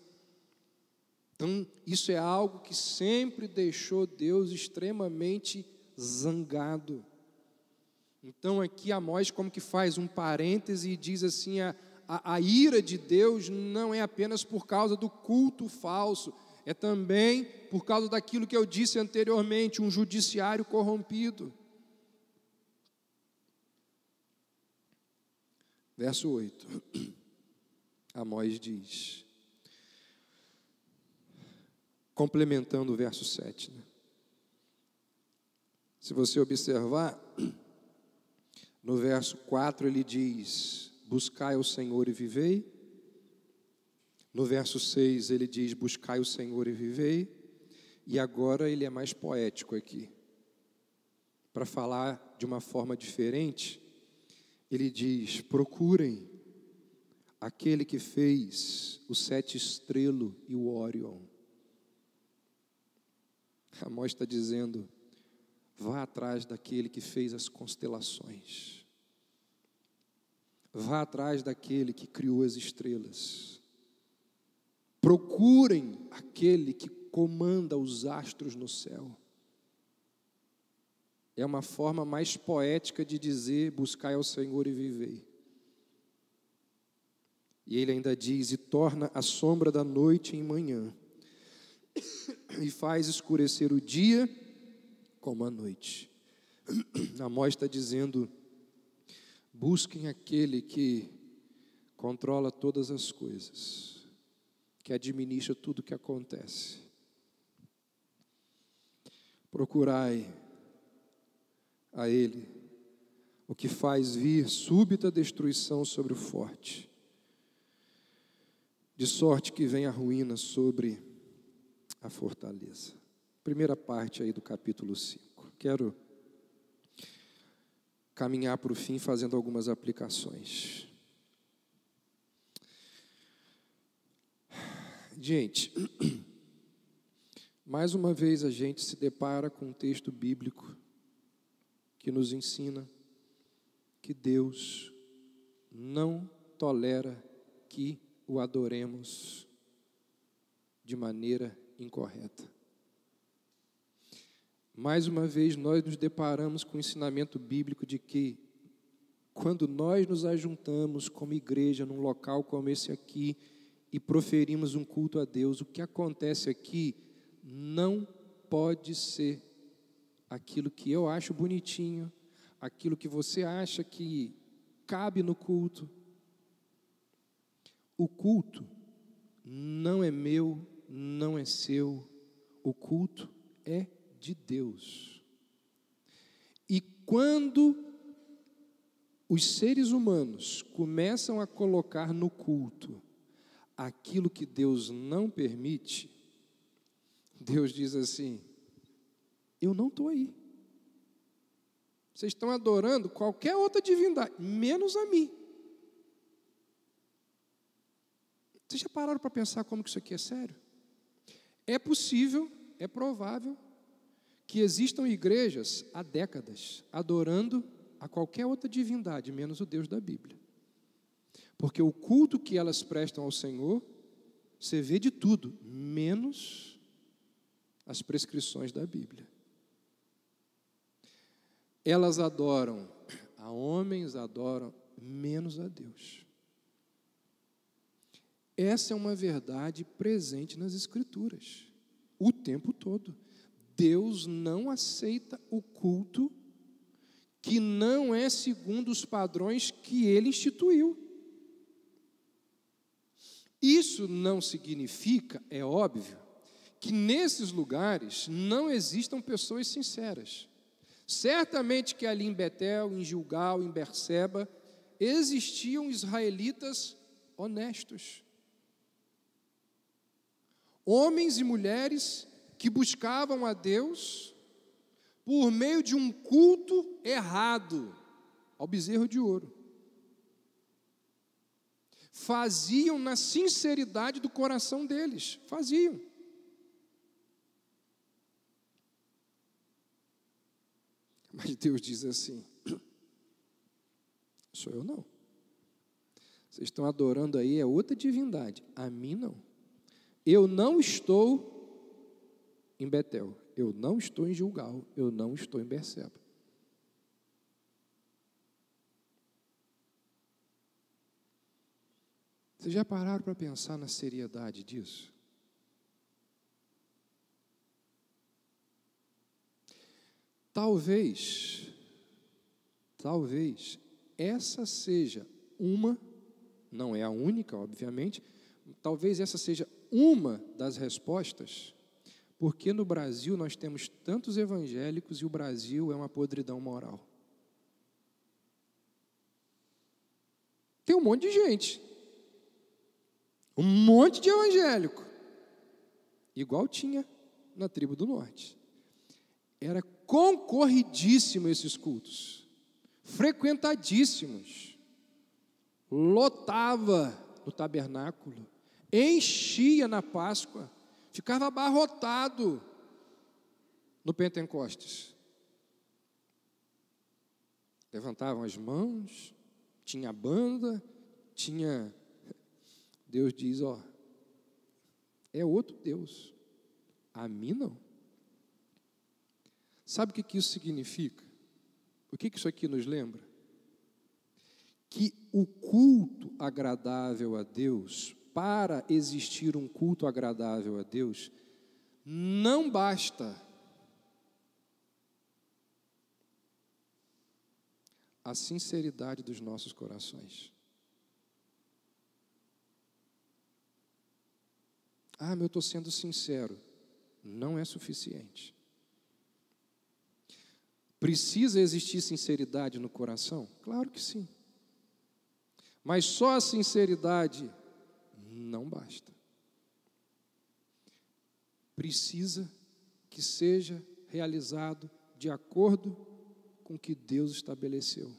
Então, isso é algo que sempre deixou Deus extremamente zangado. Então, aqui Amós como que faz um parêntese e diz assim, a ira de Deus não é apenas por causa do culto falso, é também por causa daquilo que eu disse anteriormente, um judiciário corrompido. Verso 8, Amós diz, complementando o verso 7, né? Se você observar, no verso 4 ele diz, buscai o Senhor e vivei. No verso 6 ele diz, buscai o Senhor e vivei. E agora ele é mais poético aqui. Para falar de uma forma diferente, ele diz, procurem aquele que fez o 7 estrelo e o Órion. Amós está dizendo, vá atrás daquele que fez as constelações. Vá atrás daquele que criou as estrelas. Procurem aquele que comanda os astros no céu. É uma forma mais poética de dizer, buscai ao Senhor e vivei. E ele ainda diz, e torna a sombra da noite em manhã, e faz escurecer o dia como a noite. Amós está dizendo, busquem aquele que controla todas as coisas, que administra tudo o que acontece. Procurai a Ele, o que faz vir súbita destruição sobre o forte, de sorte que vem a ruína sobre a fortaleza. Primeira parte aí do capítulo 5. Quero caminhar para o fim fazendo algumas aplicações. Gente, mais uma vez a gente se depara com um texto bíblico que nos ensina que Deus não tolera que o adoremos de maneira incorreta. Mais uma vez nós nos deparamos com o ensinamento bíblico de que quando nós nos ajuntamos como igreja num local como esse aqui e proferimos um culto a Deus, o que acontece aqui não pode ser aquilo que eu acho bonitinho, aquilo que você acha que cabe no culto. O culto não é meu, não é seu, o culto é de Deus. E quando os seres humanos começam a colocar no culto aquilo que Deus não permite, Deus diz assim: eu não estou aí. Vocês estão adorando qualquer outra divindade, menos a mim. Vocês já pararam para pensar como que isso aqui é sério? É possível, é provável que existam igrejas há décadas adorando a qualquer outra divindade, menos o Deus da Bíblia. Porque o culto que elas prestam ao Senhor, você vê de tudo, menos as prescrições da Bíblia. Elas adoram a homens, adoram menos a Deus. Essa é uma verdade presente nas Escrituras, o tempo todo. Deus não aceita o culto que não é segundo os padrões que Ele instituiu. Isso não significa, é óbvio, que nesses lugares não existam pessoas sinceras. Certamente que ali em Betel, em Gilgal, em Berseba, existiam israelitas honestos. Homens e mulheres que buscavam a Deus por meio de um culto errado ao bezerro de ouro. Faziam na sinceridade do coração deles, faziam. Mas Deus diz assim: sou eu não. Vocês estão adorando aí é outra divindade, a mim não. Eu não estou em Betel, eu não estou em Gilgal, eu não estou em Berseba. Vocês já pararam para pensar na seriedade disso? Talvez essa seja uma, não é a única, obviamente, talvez essa seja uma das respostas, porque no Brasil nós temos tantos evangélicos e o Brasil é uma podridão moral. Tem um monte de gente, um monte de evangélico, igual tinha na tribo do norte. Era concorridíssimo esses cultos, frequentadíssimos, lotava no tabernáculo, enchia na Páscoa, ficava abarrotado no Pentecostes. Levantavam as mãos, tinha banda, tinha... Deus diz, ó, é outro Deus, a mim não. Sabe o que isso significa? O que isso aqui nos lembra? Que o culto agradável a Deus, para existir um culto agradável a Deus, não basta a sinceridade dos nossos corações. Ah, mas eu estou sendo sincero. Não é suficiente. Precisa existir sinceridade no coração? Claro que sim. Mas só a sinceridade não basta. Precisa que seja realizado de acordo com o que Deus estabeleceu.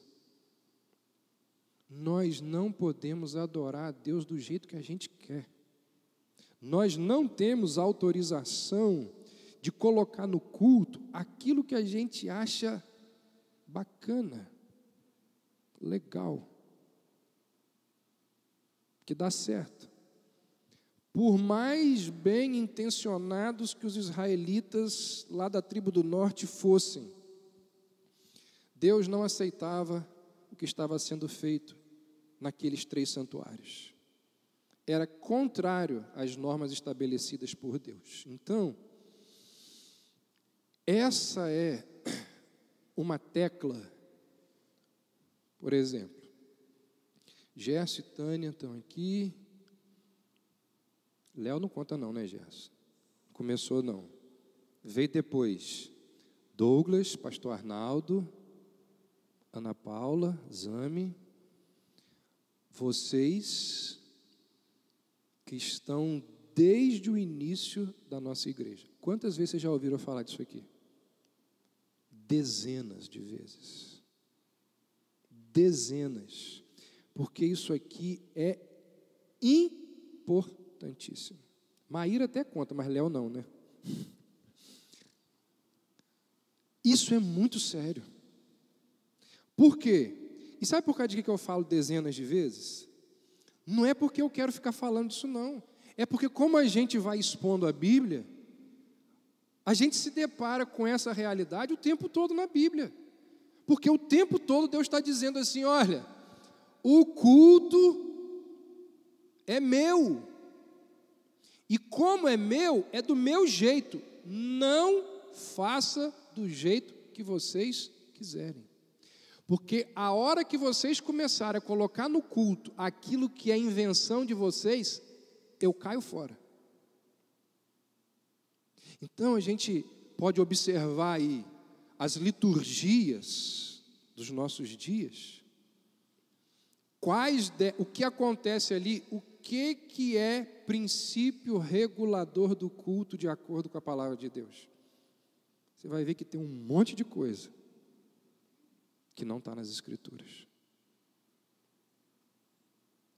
Nós não podemos adorar a Deus do jeito que a gente quer. Nós não temos autorização de colocar no culto aquilo que a gente acha bacana, legal, que dá certo. Por mais bem intencionados que os israelitas lá da tribo do norte fossem, Deus não aceitava o que estava sendo feito naqueles 3 santuários. Era contrário às normas estabelecidas por Deus. Então, essa é uma tecla, por exemplo, Gerson e Tânia estão aqui. Léo não conta não, né, Gerson? Começou não. Veio depois Douglas, pastor Arnaldo, Ana Paula, Zami. Vocês que estão desde o início da nossa igreja. Quantas vezes vocês já ouviram falar disso aqui? Dezenas de vezes. Dezenas. Porque isso aqui é importantíssimo. Maíra até conta, mas Léo não, né? Isso é muito sério. Por quê? E sabe por causa de que eu falo dezenas de vezes? Não é porque eu quero ficar falando disso, não. É porque como a gente vai expondo a Bíblia, a gente se depara com essa realidade o tempo todo na Bíblia. Porque o tempo todo Deus está dizendo assim, olha, o culto é meu. E como é meu, é do meu jeito. Não faça do jeito que vocês quiserem. Porque a hora que vocês começarem a colocar no culto aquilo que é invenção de vocês, eu caio fora. Então a gente pode observar aí as liturgias dos nossos dias. O que acontece ali, o que é princípio regulador do culto de acordo com a palavra de Deus? Você vai ver que tem um monte de coisa que não está nas Escrituras.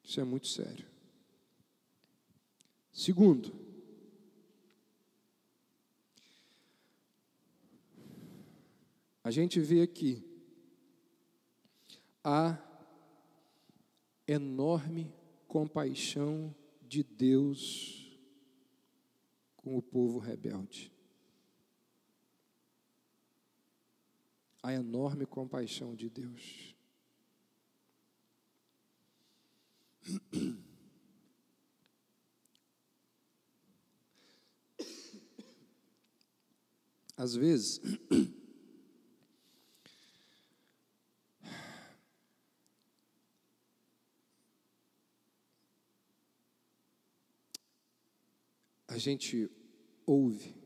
Isso é muito sério. Segundo, a gente vê aqui a enorme compaixão de Deus com o povo rebelde. A enorme compaixão de Deus. Às vezes, a gente ouve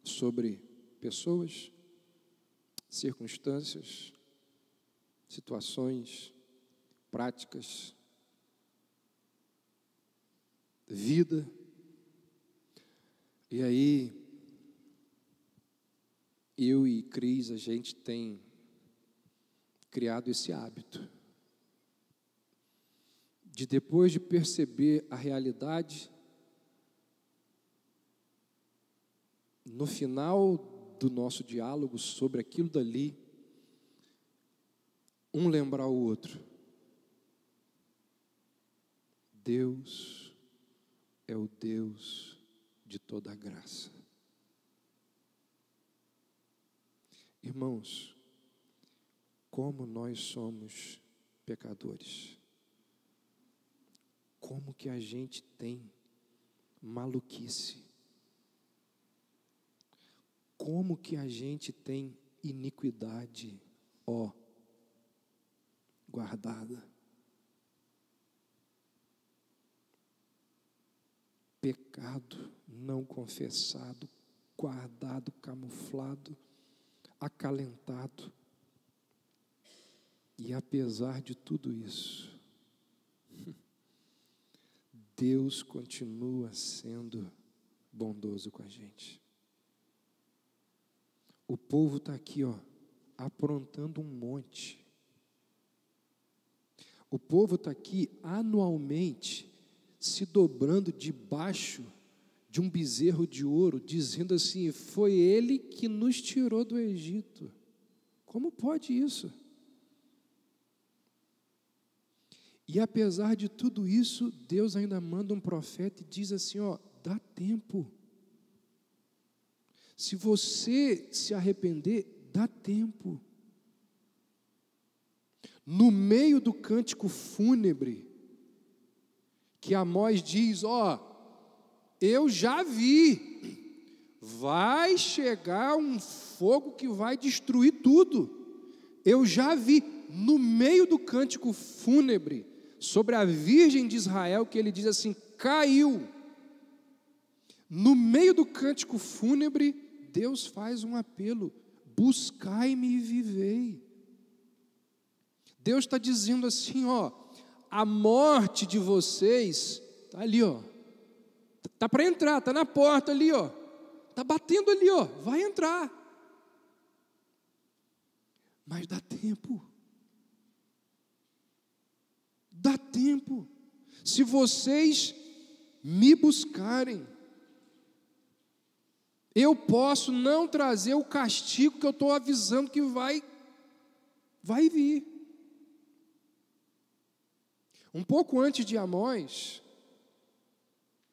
sobre pessoas, circunstâncias, situações, práticas, vida, e aí eu e Cris, a gente tem criado esse hábito de, depois de perceber a realidade, no final do nosso diálogo sobre aquilo dali, um lembrar o outro. Deus é o Deus de toda a graça. Irmãos, como nós somos pecadores. Como que a gente tem maluquice. Como que a gente tem iniquidade, guardada. Pecado não confessado, guardado, camuflado, acalentado. E apesar de tudo isso, Deus continua sendo bondoso com a gente. O povo está aqui, aprontando um monte. O povo está aqui anualmente se dobrando debaixo de um bezerro de ouro, dizendo assim: foi ele que nos tirou do Egito. Como pode isso? E apesar de tudo isso, Deus ainda manda um profeta e diz assim: dá tempo. Se você se arrepender, dá tempo. no meio do cântico fúnebre, que Amós diz, eu já vi, vai chegar um fogo que vai destruir tudo. Eu já vi, no meio do cântico fúnebre, sobre a Virgem de Israel, que ele diz assim, caiu. No meio do cântico fúnebre, Deus faz um apelo, buscai-me e vivei. Deus está dizendo assim, a morte de vocês está ali, está para entrar, está na porta ali, está batendo ali, vai entrar. Mas dá tempo. Dá tempo. Se vocês me buscarem, eu posso não trazer o castigo que eu estou avisando que vai vir. Um pouco antes de Amós,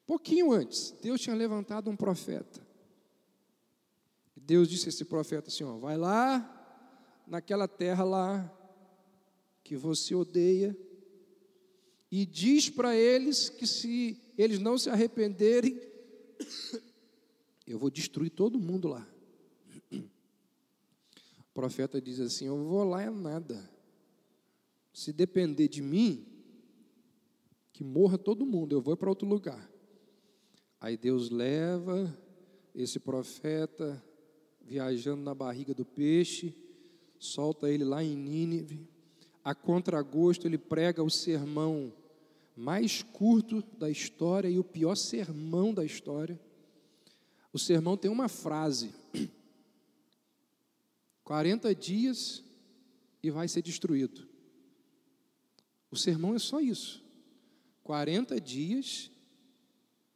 pouquinho antes, Deus tinha levantado um profeta. Deus disse a esse profeta assim, vai lá, naquela terra lá, que você odeia, e diz para eles que se eles não se arrependerem, eu vou destruir todo mundo lá. O profeta diz assim, eu vou lá é nada. Se depender de mim, que morra todo mundo, eu vou para outro lugar. Aí Deus leva esse profeta viajando na barriga do peixe, solta ele lá em Nínive. A contragosto ele prega o sermão mais curto da história e o pior sermão da história. O sermão tem uma frase, 40 dias e vai ser destruído. O sermão é só isso. 40 dias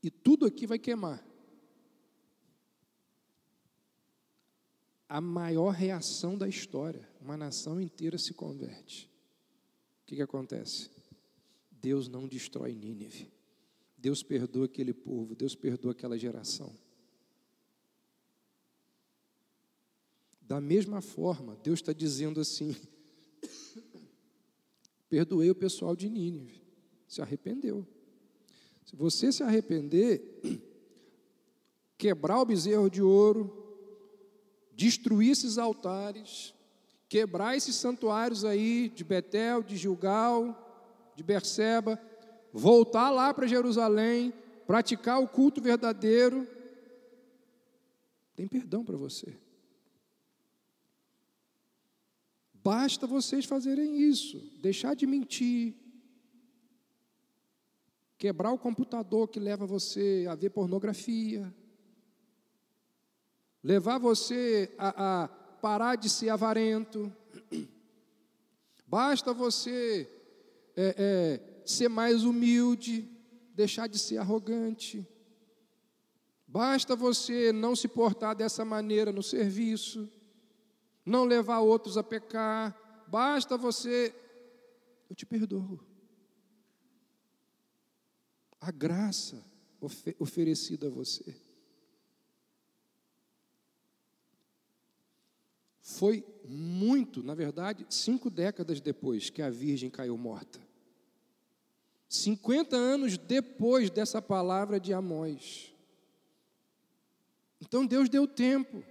e tudo aqui vai queimar. A maior reação da história, uma nação inteira se converte. O que acontece? Deus não destrói Nínive. Deus perdoa aquele povo, Deus perdoa aquela geração. Da mesma forma, Deus está dizendo assim, perdoei o pessoal de Nínive, se arrependeu. Se você se arrepender, quebrar o bezerro de ouro, destruir esses altares, quebrar esses santuários aí de Betel, de Gilgal, de Berseba, voltar lá para Jerusalém, praticar o culto verdadeiro, tem perdão para você. Basta vocês fazerem isso, deixar de mentir, quebrar o computador que leva você a ver pornografia, levar você a parar de ser avarento, basta você ser mais humilde, deixar de ser arrogante, basta você não se portar dessa maneira no serviço, não levar outros a pecar, basta você, eu te perdoo. A graça oferecida a você. Foi muito, na verdade, 5 décadas depois que a Virgem caiu morta. 50 anos depois dessa palavra de Amós. Então Deus deu tempo.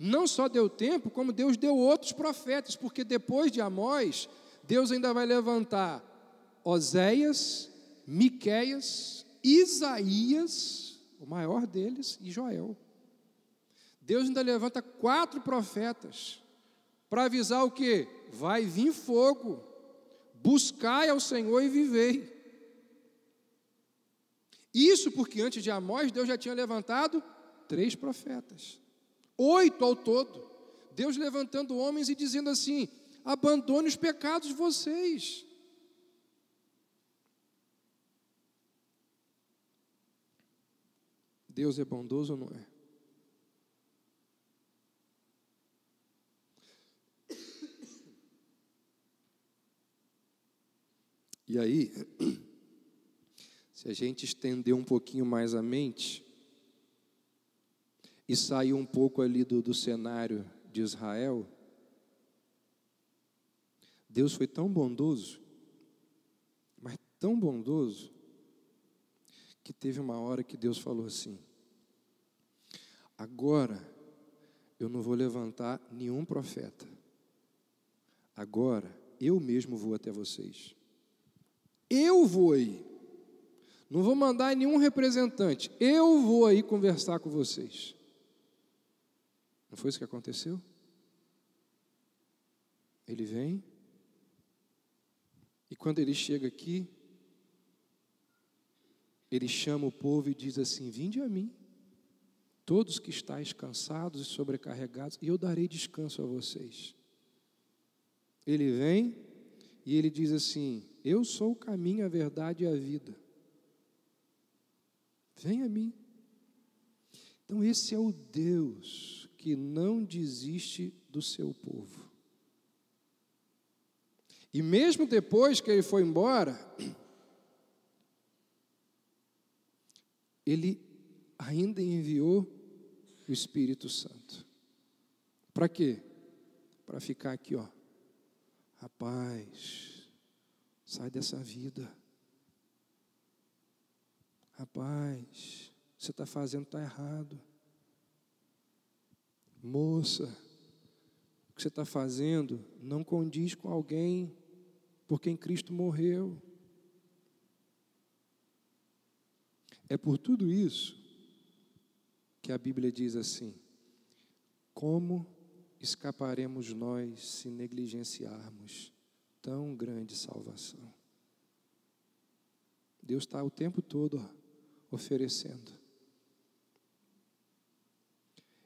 Não só deu tempo, como Deus deu outros profetas, porque depois de Amós, Deus ainda vai levantar Oséias, Miqueias, Isaías, o maior deles, e Joel. Deus ainda levanta 4 profetas para avisar o quê? Vai vir fogo, buscai ao Senhor e vivei. Isso porque antes de Amós, Deus já tinha levantado 3 profetas. 8 ao todo. Deus levantando homens e dizendo assim, abandone os pecados de vocês. Deus é bondoso ou não é? E aí, se a gente estender um pouquinho mais a mente e sair um pouco ali do cenário de Israel, Deus foi tão bondoso, mas tão bondoso, que teve uma hora que Deus falou assim: agora eu não vou levantar nenhum profeta, agora eu mesmo vou até vocês. Eu vou aí, não vou mandar nenhum representante, eu vou aí conversar com vocês. Não foi isso que aconteceu? Ele vem, e quando ele chega aqui, ele chama o povo e diz assim: vinde a mim, todos que estáis cansados e sobrecarregados, e eu darei descanso a vocês. Ele vem e ele diz assim: eu sou o caminho, a verdade e a vida. Vem a mim. Então esse é o Deus que não desiste do seu povo. E mesmo depois que ele foi embora, ele ainda enviou o Espírito Santo. Para quê? Para ficar aqui, ó. Rapaz, sai dessa vida. Rapaz, você está fazendo, está errado. Moça, o que você está fazendo não condiz com alguém por quem Cristo morreu. É por tudo isso que a Bíblia diz assim: como escaparemos nós se negligenciarmos tão grande salvação? Deus está o tempo todo oferecendo.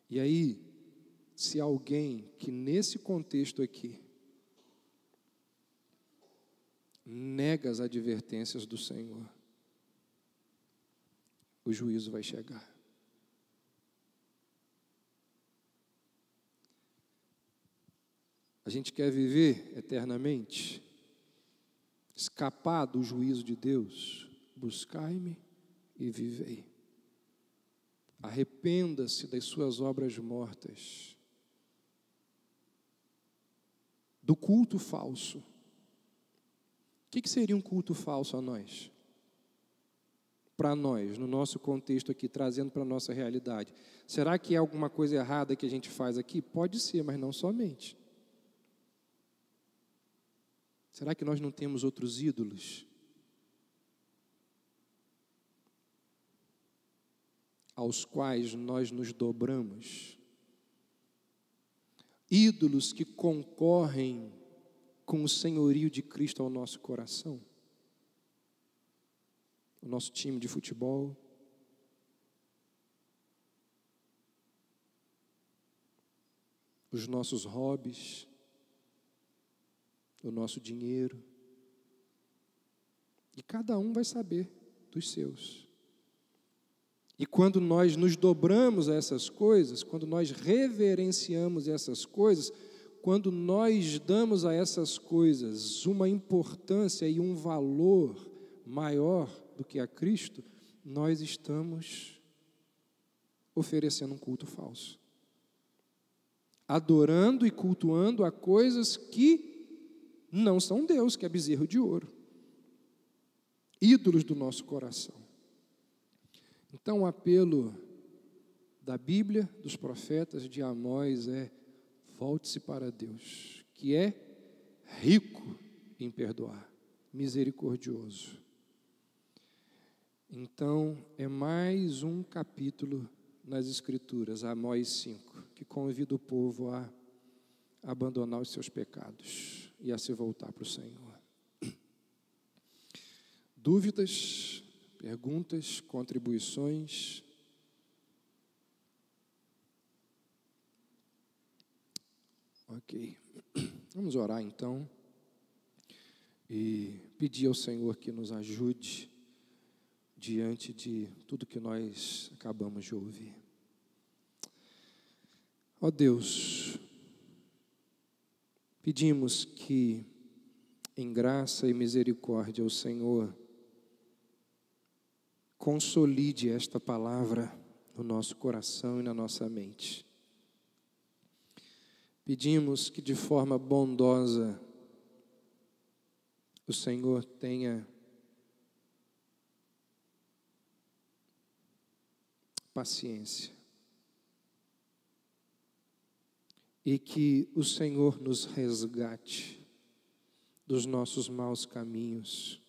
E aí, se alguém que nesse contexto aqui nega as advertências do Senhor, o juízo vai chegar. A gente quer viver eternamente, escapar do juízo de Deus? Buscai-me e vivei. Arrependa-se das suas obras mortas, do culto falso. O que seria um culto falso a nós? Para nós, no nosso contexto aqui, trazendo para a nossa realidade. Será que é alguma coisa errada que a gente faz aqui? Pode ser, mas não somente. Será que nós não temos outros ídolos aos quais nós nos dobramos? Ídolos que concorrem com o senhorio de Cristo ao nosso coração? O nosso time de futebol, os nossos hobbies, o nosso dinheiro. E cada um vai saber dos seus. E quando nós nos dobramos a essas coisas, quando nós reverenciamos essas coisas, quando nós damos a essas coisas uma importância e um valor maior do que a Cristo, nós estamos oferecendo um culto falso. Adorando e cultuando a coisas que não são Deus, que é bezerro de ouro. Ídolos do nosso coração. Então o apelo da Bíblia, dos profetas, de Amós é: volte-se para Deus, que é rico em perdoar, misericordioso. Então é mais um capítulo nas Escrituras, Amós 5, que convida o povo a abandonar os seus pecados e a se voltar para o Senhor. Dúvidas, perguntas, contribuições? Ok. Vamos orar então e pedir ao Senhor que nos ajude diante de tudo que nós acabamos de ouvir. Ó Deus, pedimos que, em graça e misericórdia, o Senhor consolide esta palavra no nosso coração e na nossa mente. Pedimos que, de forma bondosa, o Senhor tenha paciência e que o Senhor nos resgate dos nossos maus caminhos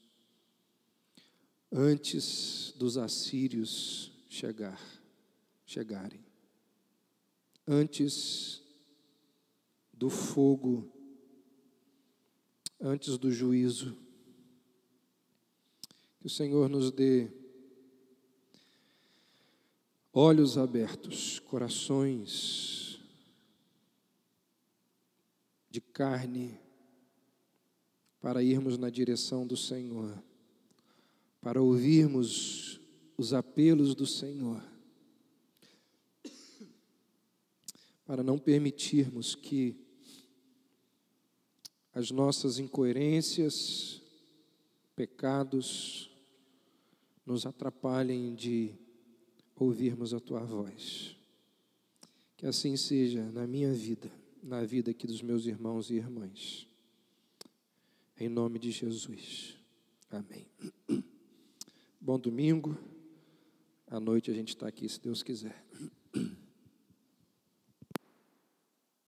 antes dos assírios chegarem, antes do fogo, antes do juízo. Que o Senhor nos dê olhos abertos, corações de carne, para irmos na direção do Senhor, para ouvirmos os apelos do Senhor, para não permitirmos que as nossas incoerências, pecados, nos atrapalhem de ouvirmos a Tua voz. Que assim seja na minha vida, na vida aqui dos meus irmãos e irmãs. Em nome de Jesus. Amém. Bom domingo. À noite a gente está aqui, se Deus quiser.